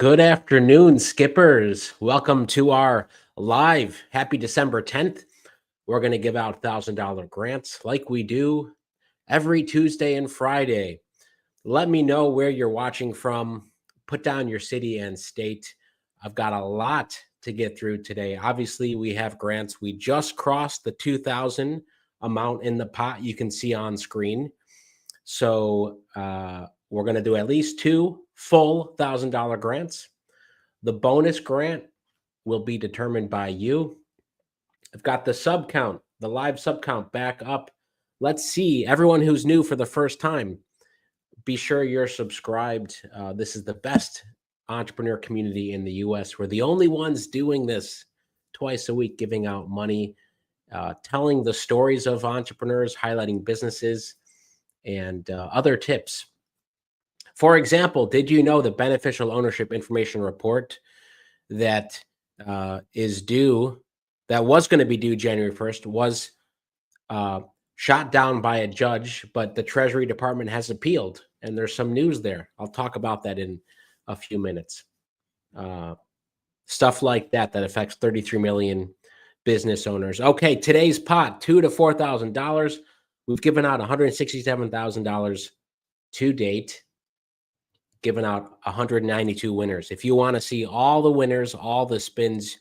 Good afternoon, skippers. Welcome to our live. Happy December 10th. We're going to give out $1,000 grants like we do every Tuesday and Friday. Let me know where you're watching from. Put down your city and state. I've got a lot to get through today. Obviously, we have grants. We just crossed the 2,000 amount in the pot you can see on screen. So we're going to do at least two full $1,000 grants. The bonus grant will be determined by you. I've got the sub count, the live sub count back up. Let's see, everyone who's new for the first time, be sure you're subscribed. This is the best entrepreneur community in the US. We're the only ones doing this twice a week, giving out money, telling the stories of entrepreneurs, highlighting businesses, and other tips. For example, did you know the beneficial ownership information report that is due, that was going to be due January 1st, was shot down by a judge, but the Treasury Department has appealed, and there's some news there. I'll talk about that in a few minutes. Stuff like that affects 33 million business owners. Okay, today's pot, $2,000 to $4,000. We've given out $167,000 to date, given out 192 winners. If you want to see all the winners, all the spins,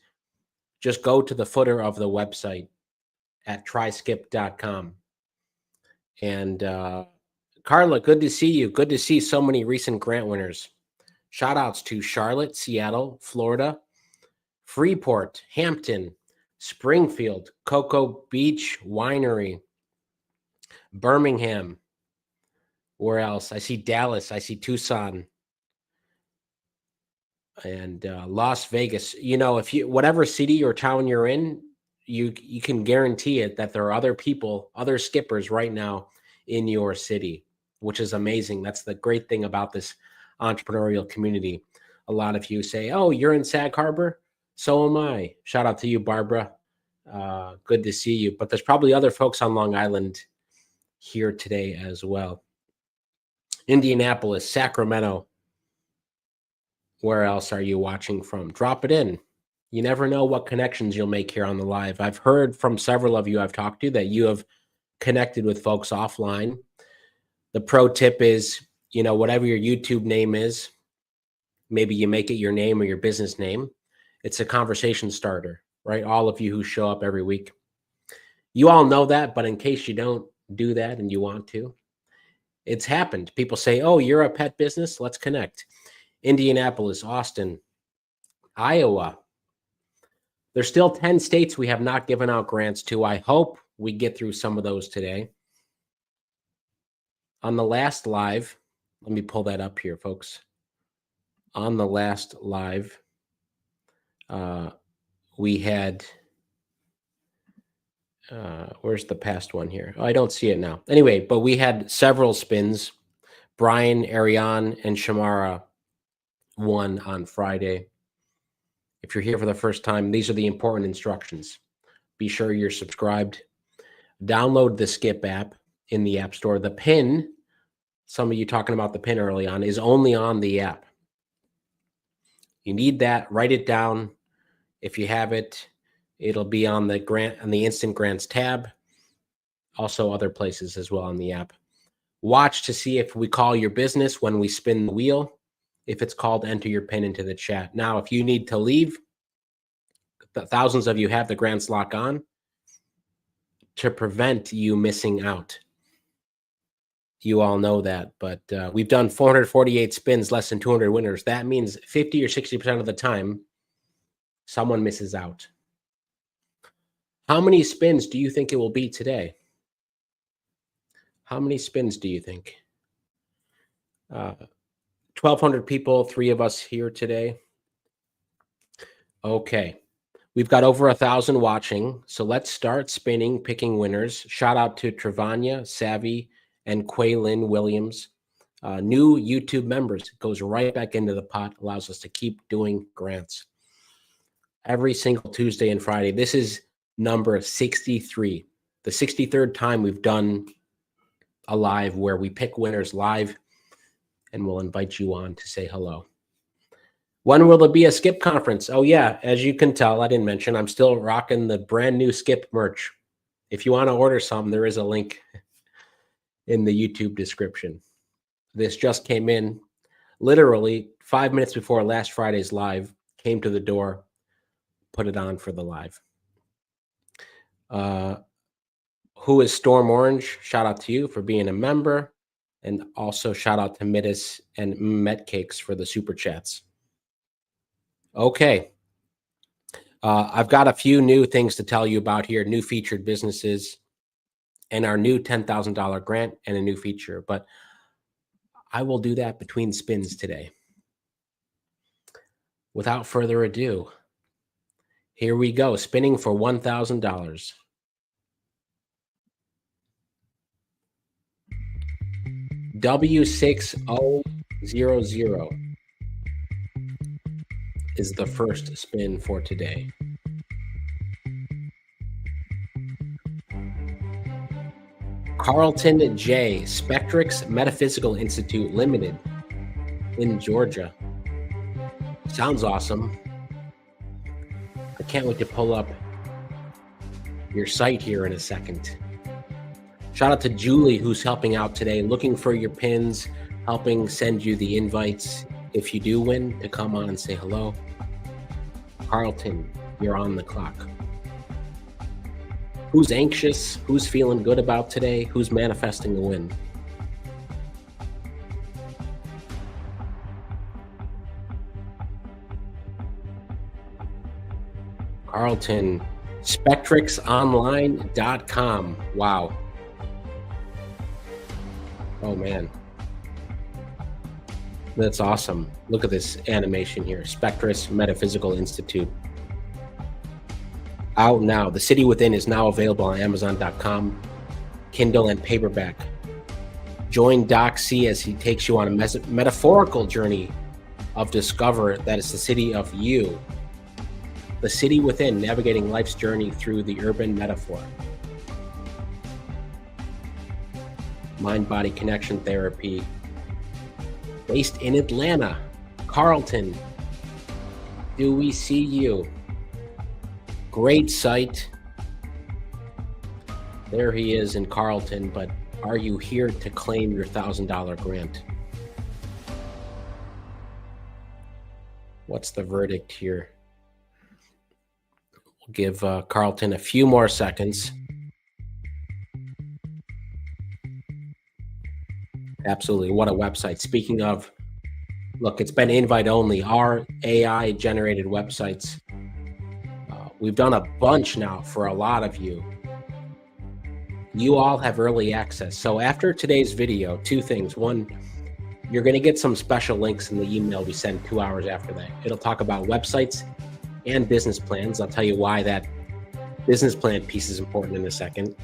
just go to the footer of the website at tryskip.com. And Carla, good to see you. Good to see so many recent grant winners. Shout outs to Charlotte, Seattle, Florida, Freeport, Hampton, Springfield, Cocoa Beach Winery, Birmingham. Where else? I see Dallas. I see Tucson. And Las Vegas. You know, if you, whatever city or town you're in, you can guarantee it that there are other people, other skippers right now in your city, which is amazing. That's the great thing about this entrepreneurial community. A lot of you say, oh, you're in Sag Harbor? So am I. Shout out to you, Barbara. Good to see you. But there's probably other folks on Long Island here today as well. Indianapolis, Sacramento. Where else are you watching from? Drop it in. You never know what connections you'll make here on the live. I've heard from several of you I've talked to that you have connected with folks offline. The pro tip is, you know, whatever your YouTube name is, maybe you make it your name or your business name. It's a conversation starter, right? All of you who show up every week. You all know that, but in case you don't do that and you want to, it's happened. People say, oh, you're a pet business? Let's connect. Indianapolis, Austin, Iowa. There's still 10 states we have not given out grants to. I hope we get through some of those today. On the last live, let me pull that up here, folks. On the last live, we had, where's the past one here? Oh, I don't see it now. Anyway, but we had several spins. Brian, Ariane, and Shamara won on Friday. If you're here for the first time, these are the important instructions. Be sure you're subscribed. Download the Skip app in the App Store. The pin, some of you talking about the pin early on, is only on the app. You need that. Write it down. If you have it, it'll be on the grant and the instant grants tab. Also other places as well on the app. Watch to see if we call your business when we spin the wheel. If it's called, enter your pin into the chat. Now, if you need to leave, thousands of you have the grants lock on to prevent you missing out. You all know that, but we've done 448 spins, less than 200 winners. That means 50 or 60% of the time, someone misses out. How many spins do you think it will be today? How many spins do you think? 1,200 people, 3 of us here today. Okay. We've got over 1,000 watching. So let's start spinning, picking winners. Shout out to Travania, Savvy, and Quaylin Williams. New YouTube members. It goes right back into the pot, allows us to keep doing grants. Every single Tuesday and Friday. This is number 63. The 63rd time we've done a live where we pick winners live, and we'll invite you on to say hello. When will there be a Skip conference? Oh yeah, as you can tell, I didn't mention, I'm still rocking the brand new Skip merch. If you want to order some, there is a link in the YouTube description. This just came in literally 5 minutes before last Friday's live, came to the door, put it on for the live. Who is Storm Orange? Shout out to you for being a member. And also shout out to Midas and Metcakes for the super chats. Okay. I've got a few new things to tell you about here, new featured businesses, and our new $10,000 grant and a new feature. But I will do that between spins today. Without further ado, here we go, spinning for $1,000. W6000 is the first spin for today. Carlton J. Spectrix Metaphysical Institute Limited in Georgia. Sounds awesome. I can't wait to pull up your site here in a second. Shout out to Julie, who's helping out today, looking for your pins, helping send you the invites if you do win to come on and say hello. Carlton, you're on the clock. Who's anxious? Who's feeling good about today? Who's manifesting a win? Carlton, SpectrixOnline.com. Wow. Oh, man. That's awesome. Look at this animation here. Spectrix Metaphysical Institute. Out now. The City Within is now available on Amazon.com, Kindle, and paperback. Join Doc C as he takes you on a metaphorical journey of discover that it's the city of you. The City Within, navigating life's journey through the urban metaphor. Mind-body connection therapy. Based in Atlanta. Carlton, do we see you? Great site. There he is in Carlton, but are you here to claim your $1,000 grant? What's the verdict here? We'll give Carlton a few more seconds. Absolutely. What a website. Speaking of, look, it's been invite only. Our AI generated websites. We've done a bunch now for a lot of you. You all have early access. So after today's video, two things. One, you're going to get some special links in the email we send 2 hours after that. It'll talk about websites and business plans. I'll tell you why that business plan piece is important in a second.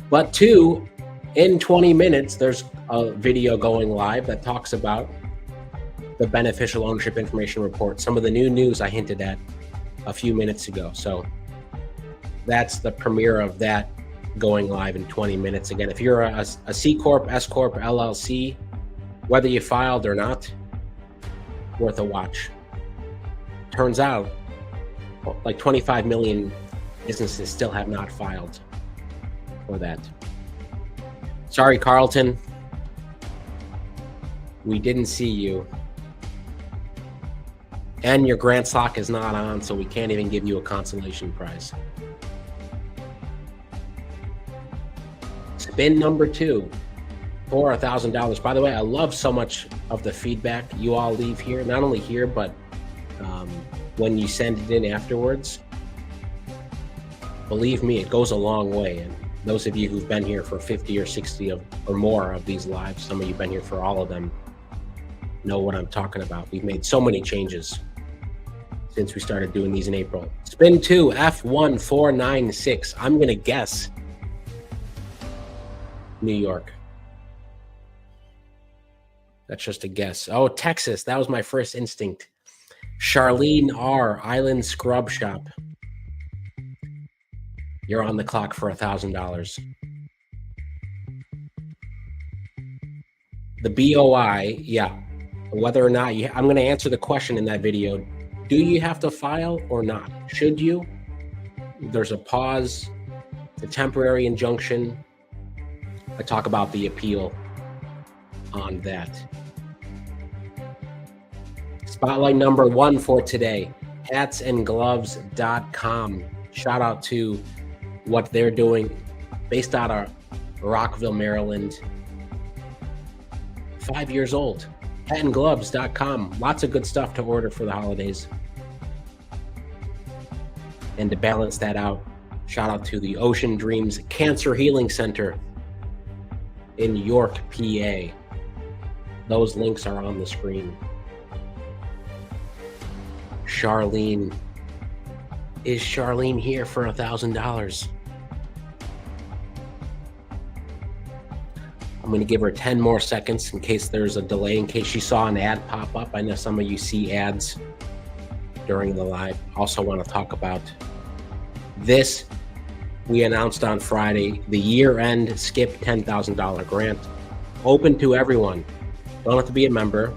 But two, in 20 minutes, there's a video going live that talks about the beneficial ownership information report, some of the new news I hinted at a few minutes ago. So that's the premiere of that going live in 20 minutes. Again, if you're a C Corp, S Corp, LLC, whether you filed or not, worth a watch. Turns out like 25 million businesses still have not filed for that. Sorry, Carlton. We didn't see you. And your grant stock is not on, so we can't even give you a consolation prize. Spin number 2 for $1,000. By the way, I love so much of the feedback you all leave here, not only here, but when you send it in afterwards. Believe me, it goes a long way. And those of you who've been here for 50 or 60 or more of these lives, some of you have been here for all of them, know what I'm talking about. We've made so many changes since we started doing these in April. Spin 2, F1496. I'm going to guess New York. That's just a guess. Oh, Texas. That was my first instinct. Charlene R. Island Scrub Shop. You're on the clock for $1,000. The BOI, yeah. whether or not I'm going to answer the question in that video. Do you have to file or not? Should you? There's a pause, a temporary injunction. I talk about the appeal on that. Spotlight number 1 for today, hatsandgloves.com. Shout out to what they're doing based out of Rockville, Maryland. 5 years old. Hatsandgloves.com. Lots of good stuff to order for the holidays. And to balance that out, shout out to the Ocean Dreams Cancer Healing Center in York, PA. Those links are on the screen. Charlene. Is Charlene here for $1,000? I'm going to give her 10 more seconds in case there's a delay, in case she saw an ad pop up. I know some of you see ads during the live. Also want to talk about this. We announced on Friday the year-end Skip $10,000 grant, open to everyone. Don't have to be a member.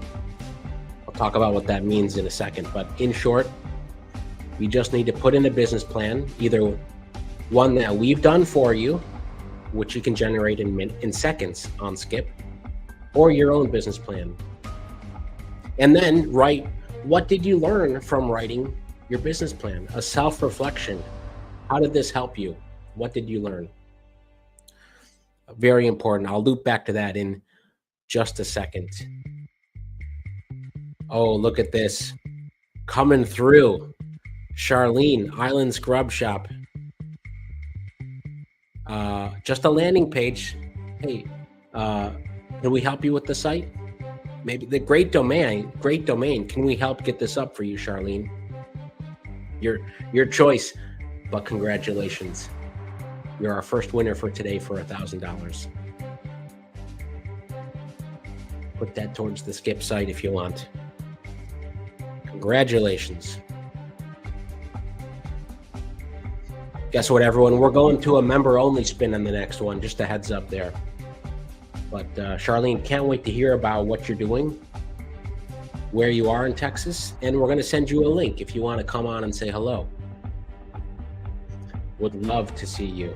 I'll talk about what that means in a second. But in short, you just need to put in a business plan, either one that we've done for you, which you can generate in seconds on Skip, or your own business plan. And then write, what did you learn from writing your business plan? A self-reflection. How did this help you? What did you learn? Very important. I'll loop back to that in just a second. Oh, look at this. Coming through. Charlene, Island Scrub Shop. Just a landing page. Hey, can we help you with the site? Maybe the great domain. Can we help get this up for you, Charlene? Your choice, but congratulations. You're our first winner for today for $1,000. Put that towards the Skip site if you want. Congratulations. Guess what, everyone? We're going to a member-only spin on the next one. Just a heads up there. But Charlene, can't wait to hear about what you're doing, where you are in Texas, and we're going to send you a link if you want to come on and say hello. Would love to see you.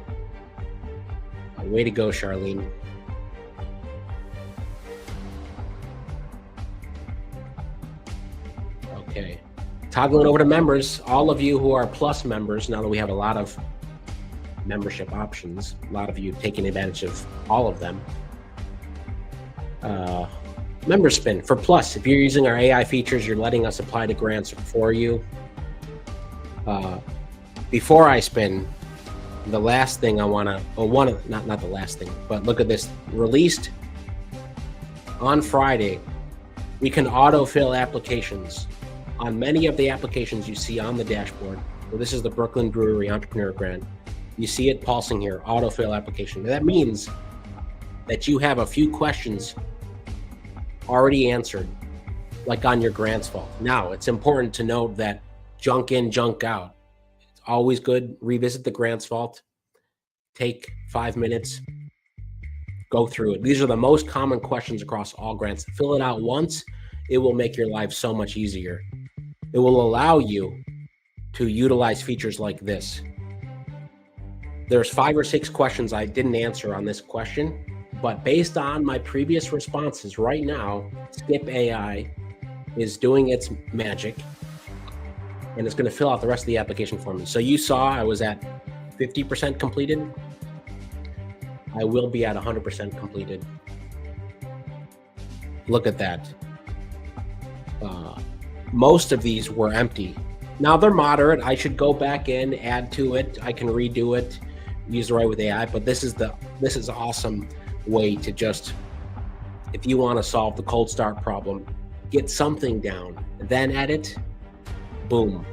Way to go, Charlene. Okay. Toggling over to members, all of you who are Plus members, now that we have a lot of membership options, a lot of you taking advantage of all of them. Member spin for Plus. If you're using our AI features, you're letting us apply to grants for you. Before I spin, the last thing I want to, not the last thing, but look at this. Released on Friday, we can autofill applications on many of the applications you see on the dashboard. So this is the Brooklyn Brewery Entrepreneur Grant. You see it pulsing here, autofill application. That means that you have a few questions already answered, like on your grants vault. Now, it's important to note that junk in, junk out. It's always good. Revisit the grants vault. Take 5 minutes. Go through it. These are the most common questions across all grants. Fill it out once. It will make your life so much easier. It will allow you to utilize features like this. There's 5 or 6 questions I didn't answer on this question, but based on my previous responses right now, Skip AI is doing its magic, and it's going to fill out the rest of the application for me. So you saw I was at 50% completed. I will be at 100% completed. Look at that. Most of these were empty. Now they're moderate. I should go back in, add to it. I can redo it, use the right with AI, but this is an awesome way to just, if you want to solve the cold start problem, get something down, then edit, boom.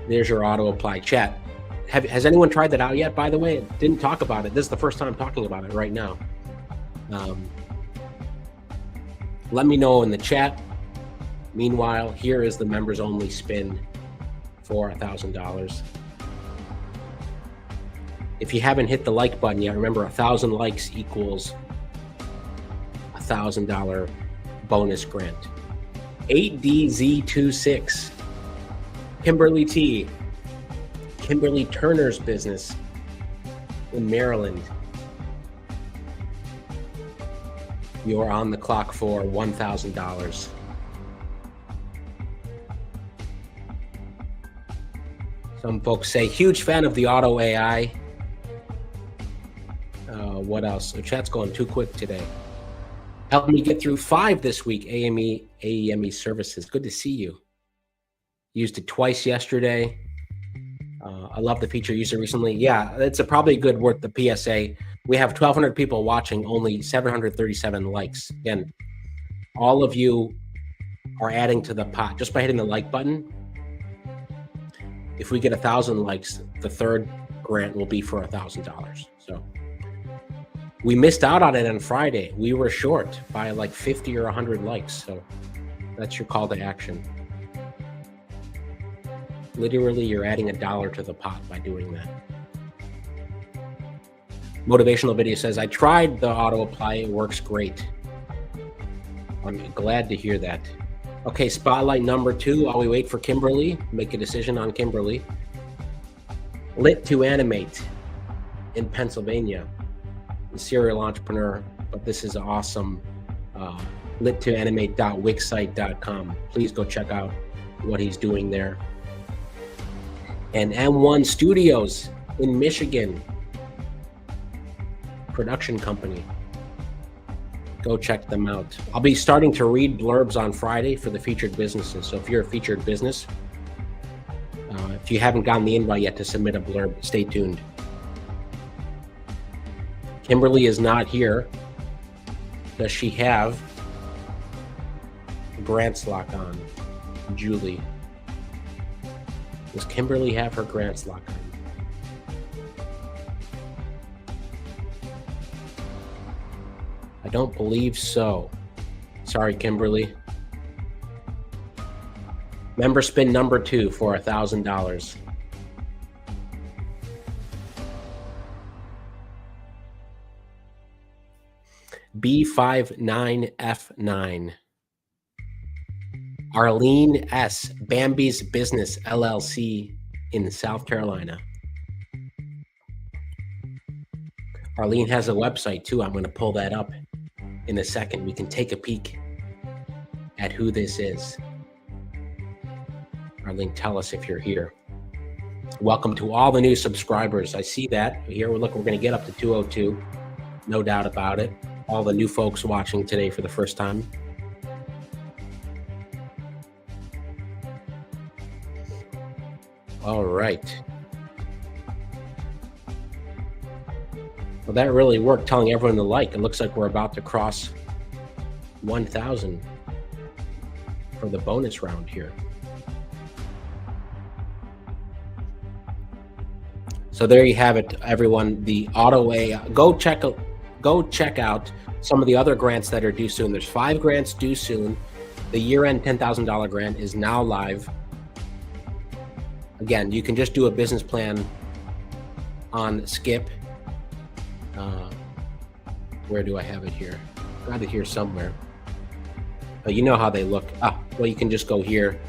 There's your auto apply. Chat. Has anyone tried that out yet, by the way? Didn't talk about it. This is the first time talking about it right now. Let me know in the chat. Meanwhile, here is the members only spin for $1,000. If you haven't hit the like button yet, remember 1,000 likes equals $1,000 bonus grant. 8DZ26. Kimberly T. Kimberly Turner's business in Maryland. You're on the clock for $1,000. Some folks say, huge fan of the auto AI. What else? The chat's going too quick today. Helped me get through 5 this week, AEME services. Good to see you. Used it twice yesterday. I love the feature. Used it recently. Yeah, it's probably good worth the PSA. We have 1,200 people watching, only 737 likes. Again, all of you are adding to the pot just by hitting the like button. If we get 1,000 likes, the third grant will be for $1,000. So we missed out on it on Friday. We were short by like 50 or 100 likes. So that's your call to action. Literally, you're adding $1 to the pot by doing that. Motivational video says, I tried the auto apply. It works great. I'm glad to hear that. Okay, spotlight number 2 while we wait for Kimberly. Make a decision on Kimberly. Lit to Animate in Pennsylvania. A serial entrepreneur, but this is awesome. littoanimate.wixsite.com. Please go check out what he's doing there. And M1 Studios in Michigan. Production company. Go check them out. I'll be starting to read blurbs on Friday for the featured businesses. So if you're a featured business, if you haven't gotten the invite yet to submit a blurb, stay tuned. Kimberly is not here. Does she have grants lock on? Julie. Does Kimberly have her grants lock on? I don't believe so. Sorry, Kimberly. Member spin number 2 for $1,000. B59F9. Arlene S. Bambi's Business LLC in South Carolina. Arlene has a website too. I'm going to pull that up in a second. We can take a peek at who this is. Arlene, tell us if you're here. Welcome to all the new subscribers. I see that here. Look, we're going to get up to 202. No doubt about it. All the new folks watching today for the first time. All right. Well, that really worked, telling everyone to like. It looks like we're about to cross 1,000 for the bonus round here. So there you have it, everyone. The auto AI. Go check out some of the other grants that are due soon. There's 5 grants due soon. The year-end $10,000 grant is now live. Again, you can just do a business plan on Skip. Where do I have it here? Got it here somewhere. But you know how they look. Well, you can just go here.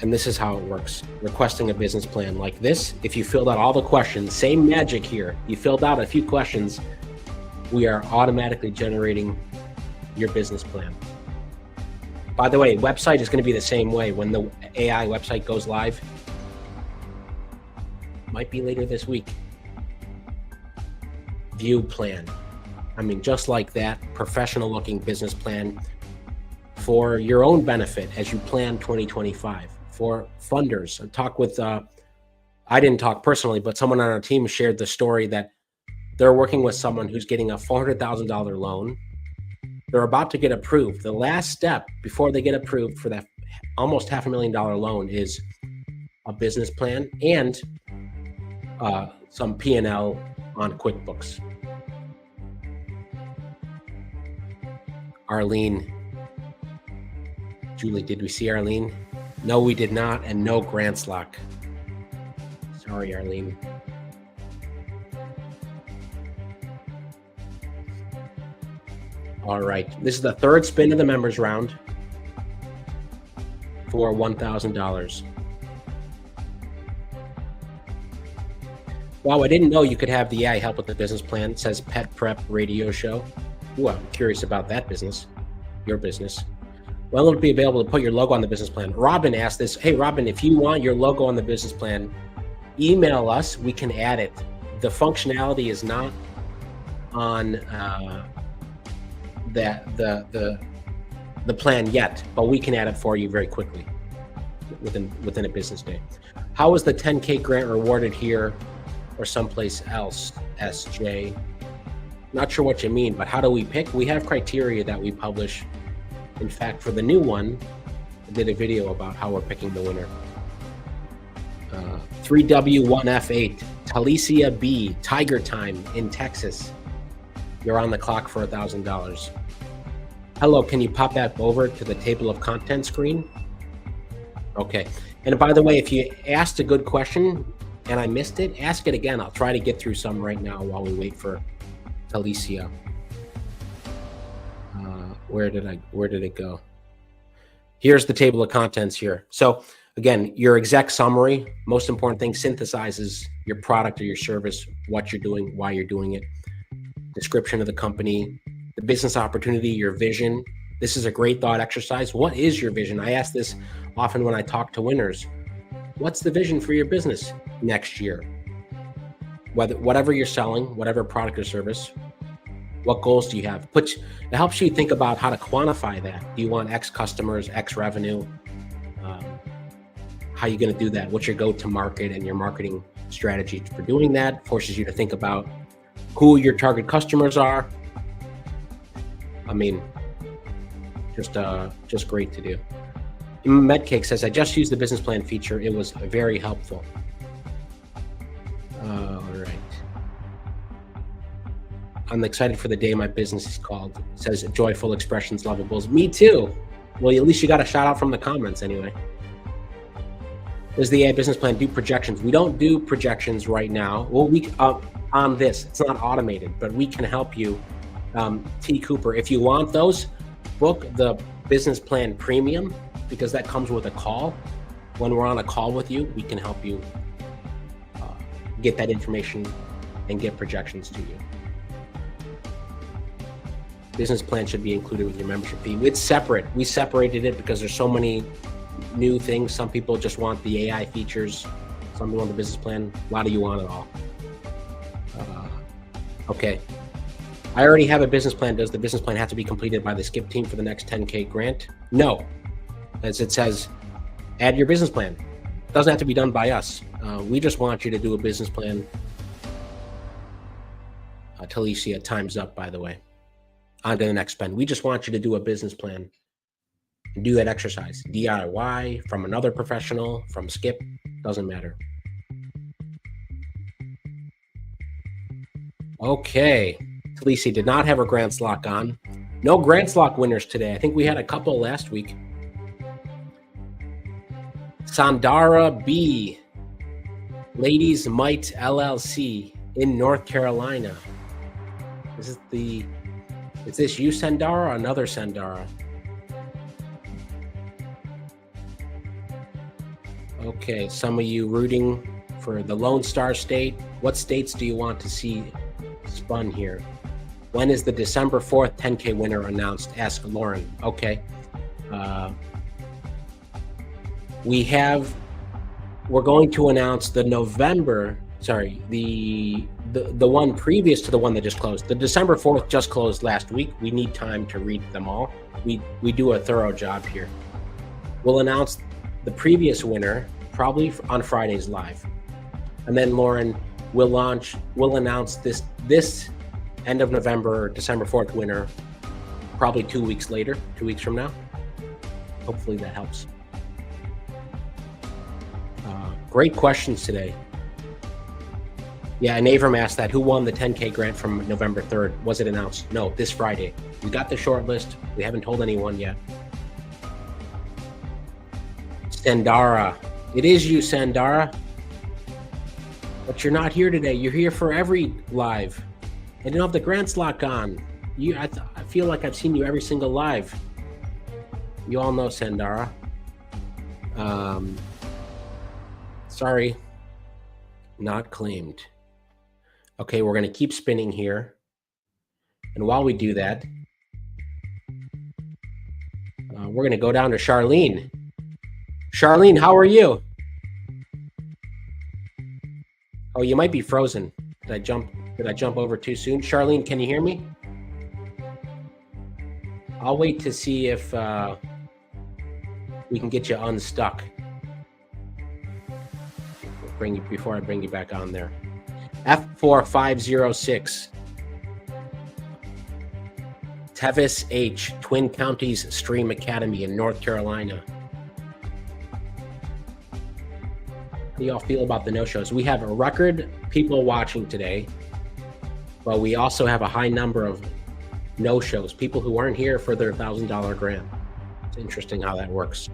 And this is how it works. Requesting a business plan like this. If you filled out all the questions, same magic here. You filled out a few questions, we are automatically generating your business plan. By the way, website is going to be the same way when the AI website goes live. Might be later this week. View plan. I mean, just like that, professional looking business plan for your own benefit as you plan 2025. For funders, I talk with, I didn't talk personally, but someone on our team shared the story that they're working with someone who's getting a $400,000 loan. They're about to get approved. The last step before they get approved for that almost $500,000 loan is a business plan and some P&L on QuickBooks. Arlene. Julie, did we see Arlene? No, we did not, and no grants lock. Sorry, Arlene. All right. This is the third spin of the members round for $1,000. Wow, I didn't know you could have the AI help with the business plan. It says Pet Prep Radio Show. Ooh, I'm curious about that business, your business. Well, it'll be available to put your logo on the business plan. Robin asked this. Hey, Robin, if you want your logo on the business plan, email us. We can add it. The functionality is not on the plan yet, but we can add it for you very quickly within a business day. How was the 10K grant rewarded here or someplace else, SJ? Not sure what you mean, but how do we pick? We have criteria that we publish. In fact, for the new one, I did a video about how we're picking the winner. 3W1F8, Talicia B, Tiger Time in Texas. You're on the clock for $1,000. Hello, can you pop that over to the table of content screen? Okay. And by the way, if you asked a good question and I missed it, ask it again. I'll try to get through some right now while we wait for Talicia. Where did it go? Here's the table of contents here. So again, your exec summary, most important thing, synthesizes your product or your service, what you're doing, why you're doing it, description of the company, the business opportunity, your vision. This is a great thought exercise. What is your vision? I ask this often when I talk to winners. What's the vision for your business next year? Whatever you're selling, whatever product or service, what goals do you have? It helps you think about how to quantify that. Do you want X customers, X revenue? How are you going to do that? What's your go-to market and your marketing strategy for doing that? Forces you to think about who your target customers are. I mean, just great to do. Medcake says, I just used the business plan feature. It was very helpful. All right. I'm excited for the day my business is called. It says joyful expressions, lovables. Me too. Well, at least you got a shout out from the comments anyway. Does the AI business plan do projections? We don't do projections right now. Well, on this, it's not automated, but we can help you. T. Cooper, if you want those, book the business plan premium because that comes with a call. When we're on a call with you, we can help you get that information and get projections to you. Business plan should be included with your membership fee. It's separate. We separated it because there's so many new things. Some people just want the AI features. Some people want the business plan. A lot of you want it all. Okay. I already have a business plan. Does the business plan have to be completed by the Skip team for the next 10K grant? No. As it says, add your business plan. It doesn't have to be done by us. We just want you to do a business plan. Talicia, time's up, by the way. On to the next spend. We just want you to do a business plan and do that exercise. DIY, from another professional, from Skip, doesn't matter. Okay. Talicia did not have her grants lock on. No grants lock winners today. I think we had a couple last week. Sandara B. Ladies Might LLC in North Carolina. Is this you, Sandara, or another Sandara? Okay, some of you rooting for the Lone Star State. What states do you want to see spun here? When is the December 4th 10K winner announced? Ask Lauren. Okay. We're going to announce the the one previous to the one that just closed. The December 4th just closed last week. We need time to read them all. We do a thorough job here. We'll announce the previous winner probably on Friday's live. And then Lauren we'll announce this end of November, December 4th winner, probably 2 weeks later, 2 weeks from now. Hopefully that helps. Great questions today. Yeah, and Avram asked that, who won the 10K grant from November 3rd? Was it announced? No, this Friday. We got the short list. We haven't told anyone yet. Sandara. It is you, Sandara. But you're not here today. You're here for every live. I didn't have the grants lock on. I feel like I've seen you every single live. You all know Sandara. Sorry, not claimed. Okay, we're going to keep spinning here. And while we do that, we're going to go down to Charlene. Charlene, how are you? Oh, you might be frozen. Did I jump over too soon? Charlene, can you hear me? I'll wait to see if we can get you unstuck. Before I bring you back on there. F4506. Tevis H, Twin Counties Stream Academy in North Carolina. How do y'all feel about the no-shows? We have a record people watching today, but we also have a high number of no-shows, people who aren't here for their $1,000 grant. It's interesting how that works.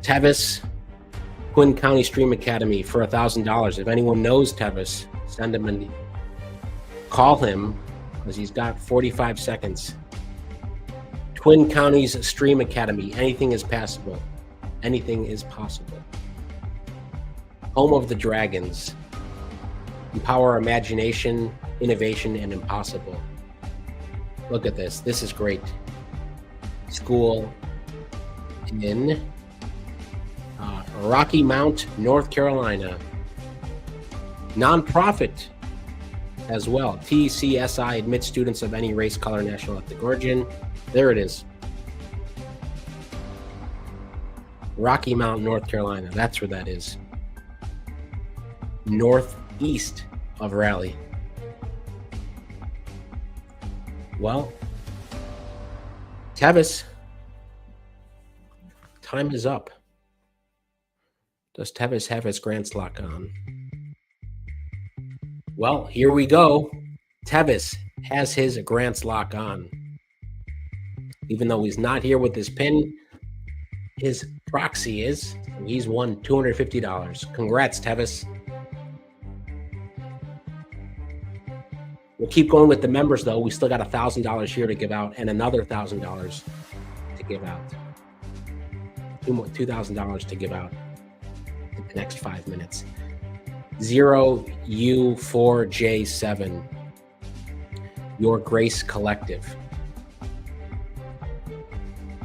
Tevis, Twin County Stream Academy for $1,000. If anyone knows Tevis, send him and call him, because he's got 45 seconds. Twin Counties Stream Academy. Anything is possible. Anything is possible. Home of the Dragons. Empower imagination, innovation, and impossible. Look at this. This is great. School in Rocky Mount, North Carolina. Nonprofit as well. TCSI admits students of any race, color, national, ethnic origin. There it is. Rocky Mount, North Carolina. That's where that is. Northeast of Raleigh. Well, Tevis, time is up. Does Tevis have his grants lock on? Well, here we go. Tevis has his grants lock on. Even though he's not here with his pin, his proxy is. He's won $250. Congrats, Tevis. We'll keep going with the members, though. We still got $1,000 here to give out and another $1,000 to give out. $2,000 to give out in the next 5 minutes. 0U4J7. Your Grace Collective.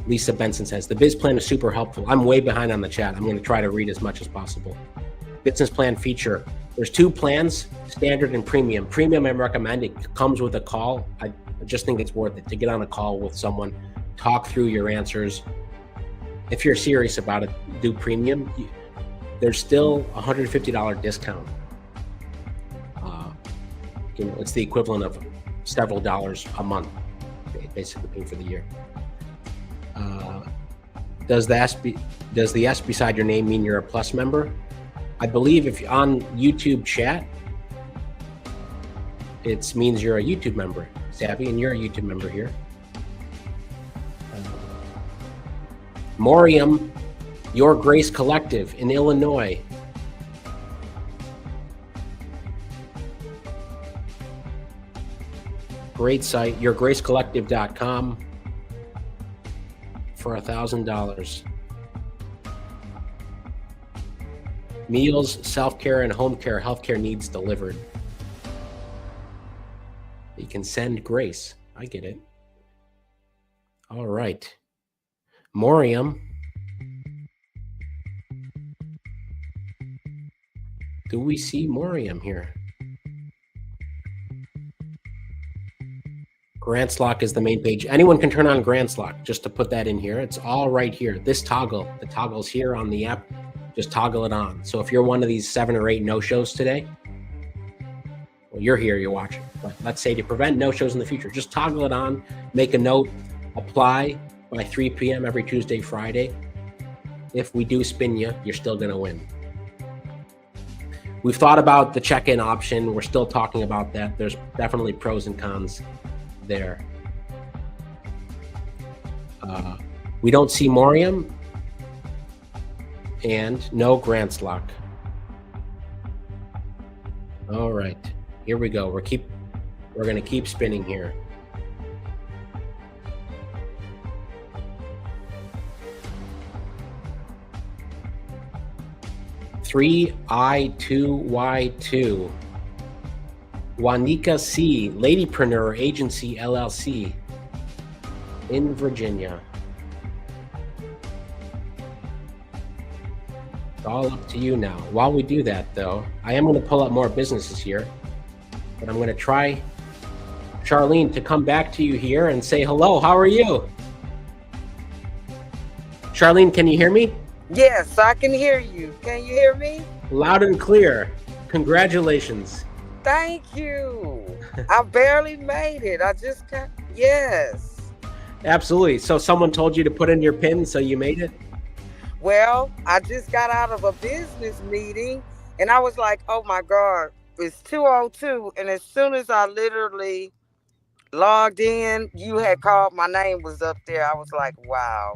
Lisa Benson says, the biz plan is super helpful. I'm way behind on the chat. I'm going to try to read as much as possible. Business plan feature. There's 2 plans, standard and premium. Premium, I recommend. It comes with a call. I just think it's worth it to get on a call with someone, talk through your answers. If you're serious about it, do premium. There's still a $150 discount. It's the equivalent of several dollars a month, basically paying for the year. Does the S beside your name mean you're a Plus member? I believe if you're on YouTube chat, it means you're a YouTube member, Savvy, and you're a YouTube member here. Morium, Your Grace Collective in Illinois. Great site, yourgracecollective.com for $1,000. Meals, self-care, and home care, healthcare needs delivered. You can send grace. I get it. All right. Morium. Do we see Morium here? Grants lock is the main page. Anyone can turn on grants lock, just to put that in here. It's all right here. This toggle, the toggle's here on the app. Just toggle it on. So if you're one of these 7 or 8 no-shows today, well, you're here, you're watching. But let's say to prevent no-shows in the future, just toggle it on, make a note, apply by 3 p.m. every Tuesday, Friday. If we do spin you, you're still going to win. We've thought about the check-in option. We're still talking about that. There's definitely pros and cons there. We don't see Morium and no grants lock. All right, here we go. We're going to keep spinning here. I2Y2. Wanika C, Ladypreneur Agency LLC in Virginia. It's all up to you now. While we do that, though, I am going to pull up more businesses here, but I'm going to try Charlene to come back to you here and say hello. How are you? Charlene, can you hear me? Yes, I can hear you. Can you hear me? Loud and clear. Congratulations. Thank you. I barely made it. I just got, yes. Absolutely. So someone told you to put in your PIN, so you made it? Well, I just got out of a business meeting and I was like, oh my God, it's 2:02. And as soon as I literally logged in, you had called, my name was up there. I was like, wow.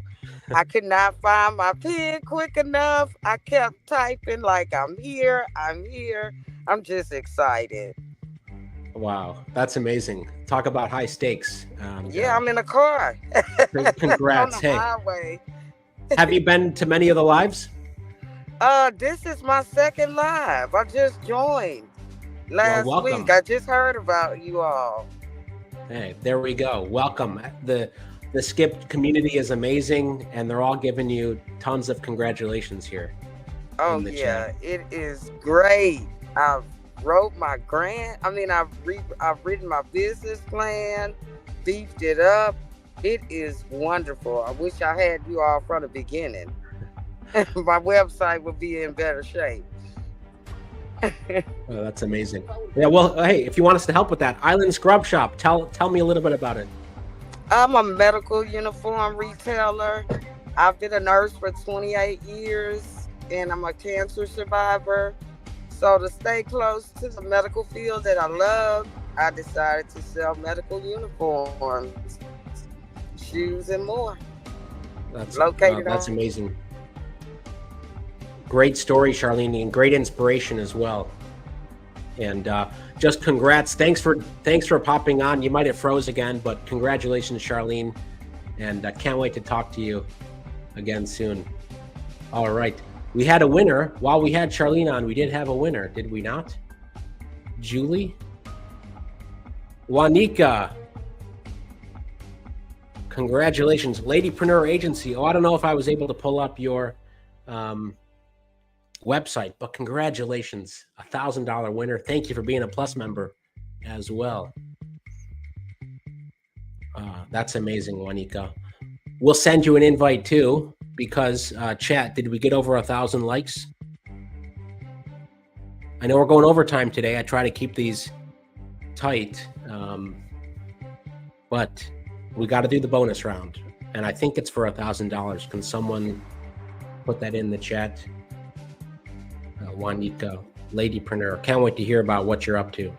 I could not find my PIN quick enough. I kept typing like, I'm here. I'm just excited. Wow, that's amazing. Talk about high stakes. Yeah, I'm in a car. Congrats. On the highway. Have you been to many of the lives? This is my second live. I just joined last week. I just heard about you all. Hey, there we go. Welcome. The Skip community is amazing, and they're all giving you tons of congratulations here. Oh yeah, it is great. I've wrote my grant. I mean, I've written my business plan, beefed it up. It is wonderful. I wish I had you all from the beginning. My website would be in better shape. Oh, that's amazing. Yeah, well, hey, if you want us to help with that, Island Scrub Shop, tell me a little bit about it. I'm a medical uniform retailer. I've been a nurse for 28 years, and I'm a cancer survivor. So to stay close to the medical field that I love, I decided to sell medical uniforms, shoes, and more. That's amazing. Great story, Charlene, and great inspiration as well. And just congrats. Thanks for popping on. You might have froze again, but congratulations, Charlene. And I can't wait to talk to you again soon. All right. We had a winner. While we had Charlene on, we did have a winner, did we not? Julie? Wanika. Congratulations. Ladypreneur Agency. Oh, I don't know if I was able to pull up your website, but congratulations. $1,000 winner. Thank you for being a Plus member as well. That's amazing, Wanika. We'll send you an invite too, because chat, did we get over 1,000 likes? I know we're going overtime today. I try to keep these tight, but we got to do the bonus round, and I think it's for $1,000. Can someone put that in the chat? Wanika, Ladypreneur. Can't wait to hear about what you're up to.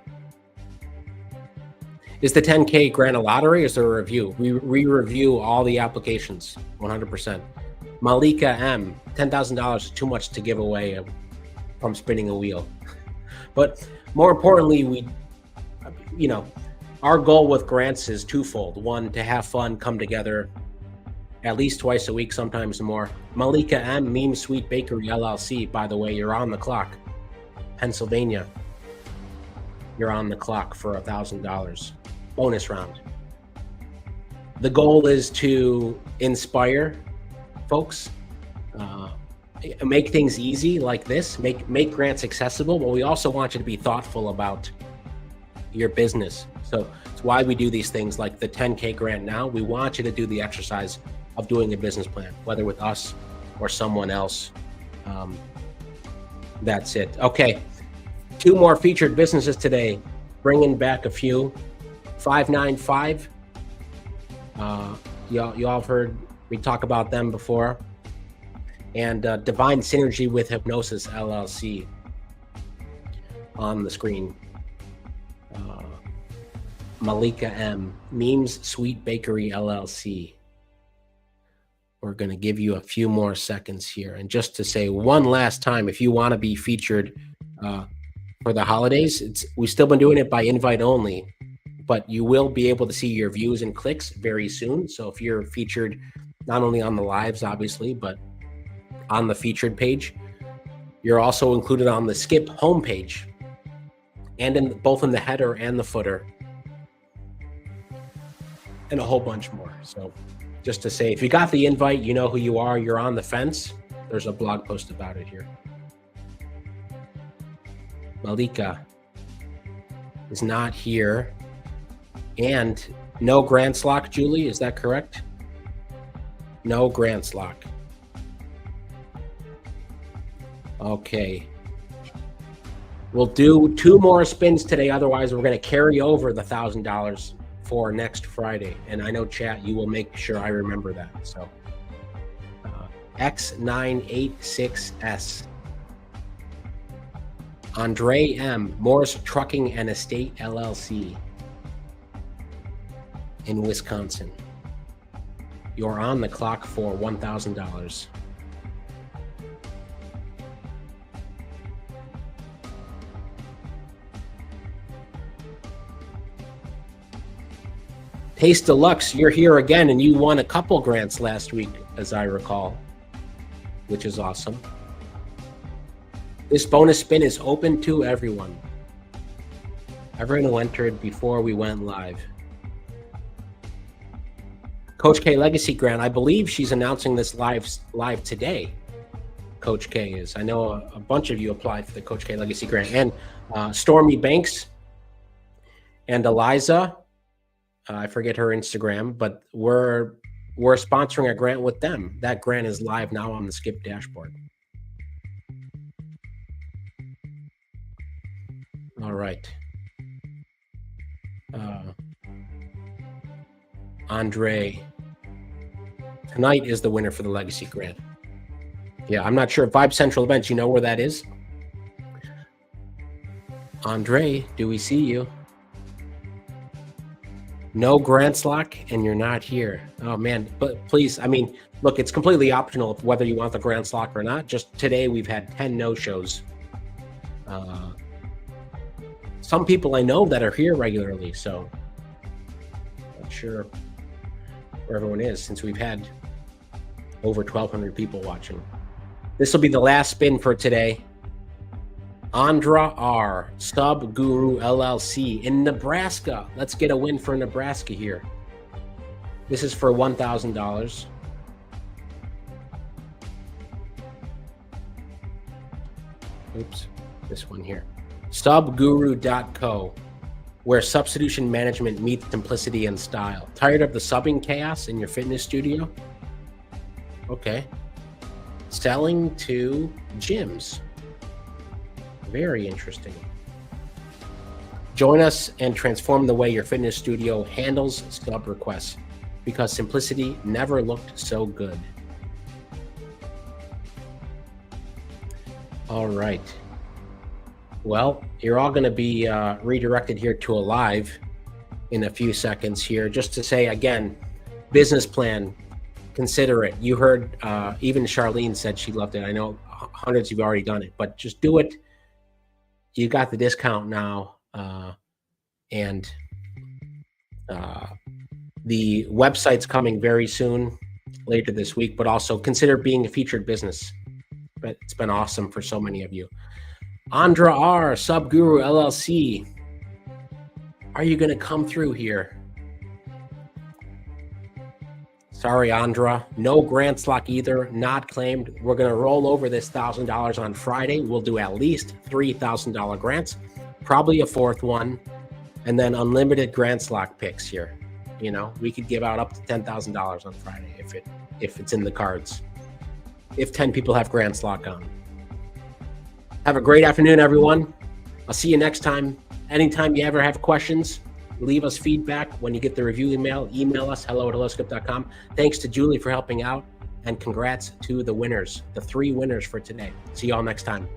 Is the 10K grant a lottery or is there a review? We review all the applications, 100%. Malika M, $10,000 is too much to give away from spinning a wheel. But more importantly, our goal with grants is twofold. One, to have fun, come together at least twice a week, sometimes more. Malika M, Meme Sweet Bakery LLC, by the way, you're on the clock. Pennsylvania, you're on the clock for $1,000. Bonus round. The goal is to inspire folks, make things easy like this, make grants accessible, but we also want you to be thoughtful about your business. So it's why we do these things like the 10K grant now. We want you to do the exercise of doing a business plan, whether with us or someone else. That's it. Okay, 2 more featured businesses today. Bringing back a few. 595. Y'all have heard me talk about them before. And Divine Synergy with Hypnosis LLC on the screen. Malika M, Memes Sweet Bakery LLC. We're going to give you a few more seconds here. And just to say one last time, if you want to be featured for the holidays, we've still been doing it by invite only. but you will be able to see your views and clicks very soon. So if you're featured not only on the lives, obviously, but on the featured page, you're also included on the Skip homepage and in both in the header and the footer and a whole bunch more. So just to say, if you got the invite, you know who you are, you're on the fence. There's a blog post about it here. Malika is not here. And no grants lock, Julie, is that correct? No grants lock. Okay. We'll do 2 more spins today. Otherwise, we're going to carry over the $1,000 for next Friday. And I know, chat, you will make sure I remember that. So X986S. Andre M. Morris Trucking and Estate LLC in Wisconsin. You're on the clock for $1,000. Taste Deluxe, you're here again, and you won a couple grants last week, as I recall, which is awesome. This bonus spin is open to everyone. Everyone who entered before we went live. Coach K Legacy Grant, I believe she's announcing this live today. Coach K is. I know a bunch of you applied for the Coach K Legacy Grant. And Stormy Banks and Eliza, I forget her Instagram, but we're sponsoring a grant with them. That grant is live now on the Skip dashboard. All right. Andre, tonight is the winner for the Legacy Grant. Yeah, I'm not sure. Vibe Central Events, you know where that is? Andre, do we see you? No grants lock, and you're not here. Oh, man. But please, I mean, look, it's completely optional whether you want the grants lock or not. Just today, we've had 10 no-shows. Some people I know that are here regularly, so not sure where everyone is since we've had over 1,200 people watching. This will be the last spin for today. Andra R, Sub Guru LLC in Nebraska. Let's get a win for Nebraska here. This is for $1,000. Oops, this one here. Subguru.co, where substitution management meets simplicity and style. Tired of the subbing chaos in your fitness studio? Okay. Selling to gyms. Very interesting. Join us and transform the way your fitness studio handles sub requests, because simplicity never looked so good. All right. Well, you're all going to be redirected here to a live in a few seconds here. Just to say again, business plan, consider it. You heard even Charlene said she loved it. I know hundreds of you have already done it, but just do it. You got the discount now, and the website's coming very soon, later this week, but also consider being a featured business. But it's been awesome for so many of you. Andra R, Subguru LLC. Are you going to come through here? Sorry, Andra. No grants lock either. Not claimed. We're going to roll over this $1,000 on Friday. We'll do at least 3 $1,000 grants, probably a 4th one, and then unlimited grants lock picks here. You know, we could give out up to $10,000 on Friday if it's in the cards. If 10 people have grants lock on. Have a great afternoon, everyone. I'll see you next time. Anytime you ever have questions, leave us feedback. When you get the review email us, hello@helloskip.com. Thanks to Julie for helping out, and congrats to the winners, the 3 winners for today. See you all next time.